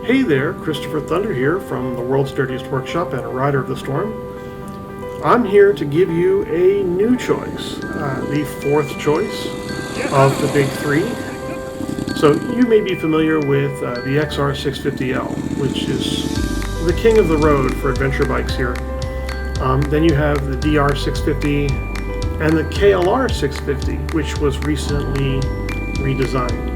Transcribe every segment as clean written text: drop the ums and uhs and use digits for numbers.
Hey there, Christopher Thunder here from the World's Dirtiest Workshop and a Rider of the Storm. I'm here to give you a new choice, the fourth choice of the big three. So you may be familiar with the XR650L, which is the king of the road for adventure bikes here. Then you have the DR650 and the KLR650, which was recently redesigned.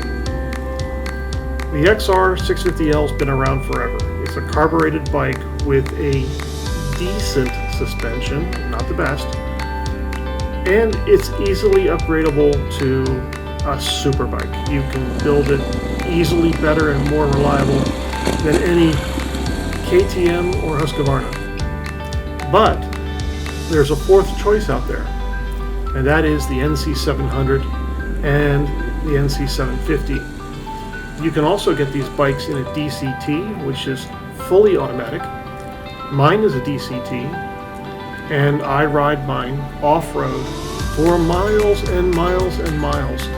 The XR650L has been around forever. It's a carbureted bike with a decent suspension, not the best, and it's easily upgradable to a super bike. You can build it easily better and more reliable than any KTM or Husqvarna. But there's a fourth choice out there, and that is the NC700 and the NC750. You can also get these bikes in a DCT, which is fully automatic. Mine is a DCT, and I ride mine off-road for miles and miles and miles,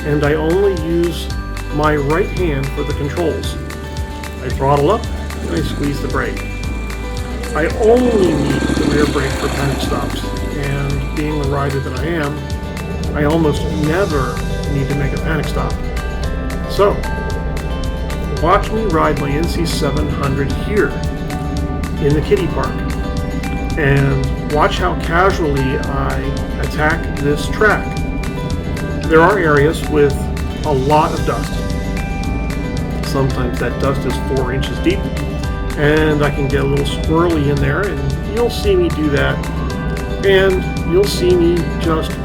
and I only use my right hand for the controls. I throttle up and I squeeze the brake. I only need the rear brake for panic stops, and being the rider that I am, I almost never need to make a panic stop. So, watch me ride my NC700 here in the kiddie park, and watch how casually I attack this track. There are areas with a lot of dust. Sometimes that dust is 4 inches deep, and I can get a little squirrely in there, and you'll see me do that, and you'll see me just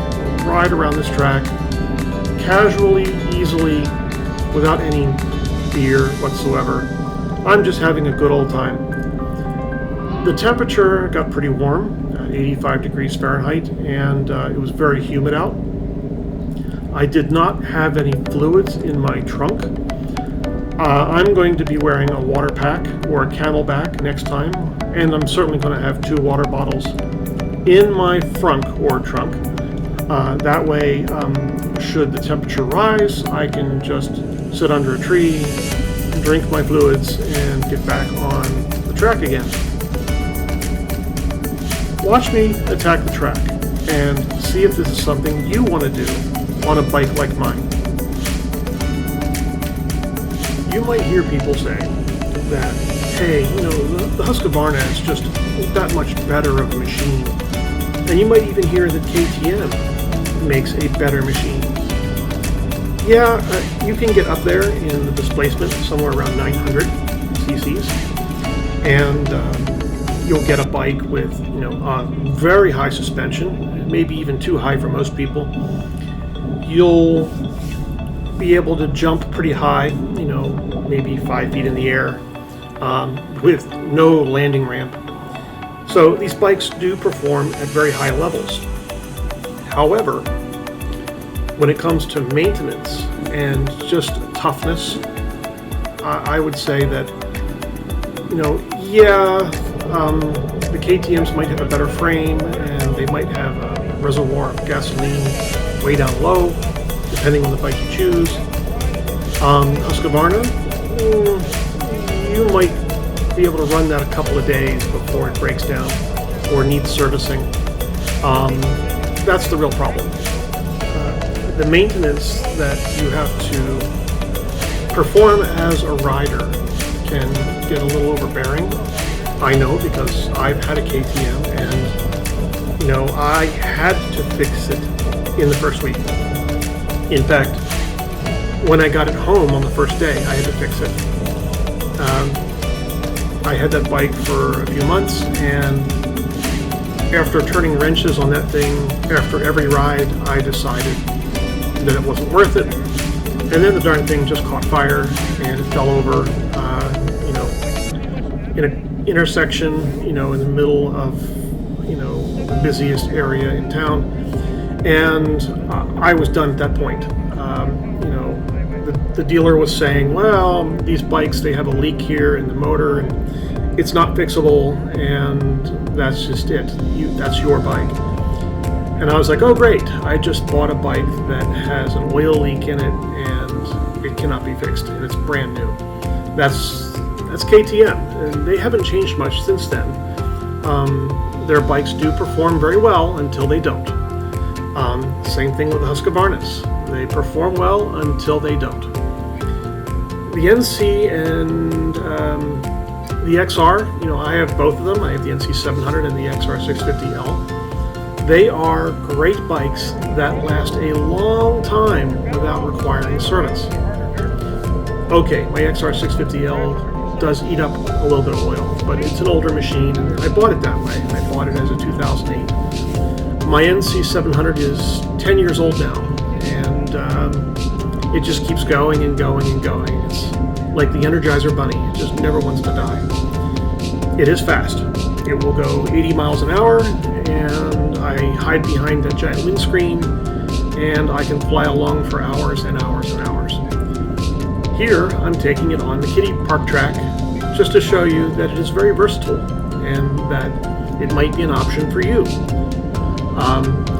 ride around this track casually, easily, without any fear whatsoever. I'm just having a good old time. The temperature got pretty warm, 85 degrees Fahrenheit, and it was very humid out. I did not have any fluids in my trunk. I'm going to be wearing a water pack or a Camelback next time, and I'm certainly going to have 2 water bottles in my frunk or trunk. That way, should the temperature rise, I can just sit under a tree, drink my fluids, and get back on the track again. Watch me attack the track and see if this is something you want to do on a bike like mine. You might hear people say that, hey, the Husqvarna is just that much better of a machine. And you might even hear that KTM makes a better machine. Yeah, you can get up there in the displacement somewhere around 900 cc's, and you'll get a bike with a very high suspension, maybe even too high for most people. You'll be able to jump pretty high, maybe 5 feet in the air, with no landing ramp. So these bikes do perform at very high levels. However, when it comes to maintenance and just toughness, I would say that, the KTMs might have a better frame, and they might have a reservoir of gasoline way down low, depending on the bike you choose. Husqvarna, you might be able to run that a couple of days before it breaks down or needs servicing. That's the real problem. The maintenance that you have to perform as a rider can get a little overbearing. I know, because I've had a KTM, and I had to fix it in the first week. In fact, when I got it home on the first day, I had to fix it. I had that bike for a few months, and after turning wrenches on that thing after every ride, I decided that it wasn't worth it. And then the darn thing just caught fire, and it fell over, in an intersection, in the middle of, the busiest area in town. And I was done at that point. The dealer was saying, well, these bikes, they have a leak here in the motor, and it's not fixable, and that's just it. That's your bike. And I was like, oh great, I just bought a bike that has an oil leak in it, and it cannot be fixed, and it's brand new. That's That's KTM, and they haven't changed much since then. Their bikes do perform very well until they don't. Same thing with the Husqvarnas. They perform well until they don't. The NC and the XR, I have both of them. I have the NC700 and the XR650L. They are great bikes that last a long time without requiring service. Okay, my XR650L does eat up a little bit of oil, but it's an older machine, and I bought it that way. I bought it as a 2008. My NC700 is 10 years old now, and it just keeps going and going and going. It's like the Energizer Bunny. It just never wants to die. It is fast. It will go 80 miles an hour, and I hide behind that giant windscreen, and I can fly along for hours and hours and hours. Here, I'm taking it on the kiddie park track just to show you that it is very versatile and that it might be an option for you.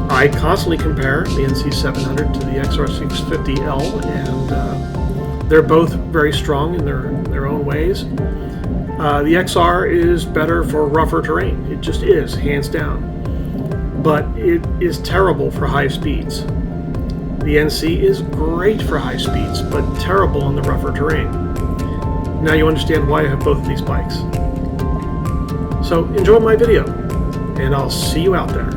I constantly compare the NC700 to the XR650L, and they're both very strong in their own ways. The XR is better for rougher terrain. It just is, hands down. But it is terrible for high speeds. The NC is great for high speeds, but terrible on the rougher terrain. Now you understand why I have both of these bikes. So enjoy my video, and I'll see you out there.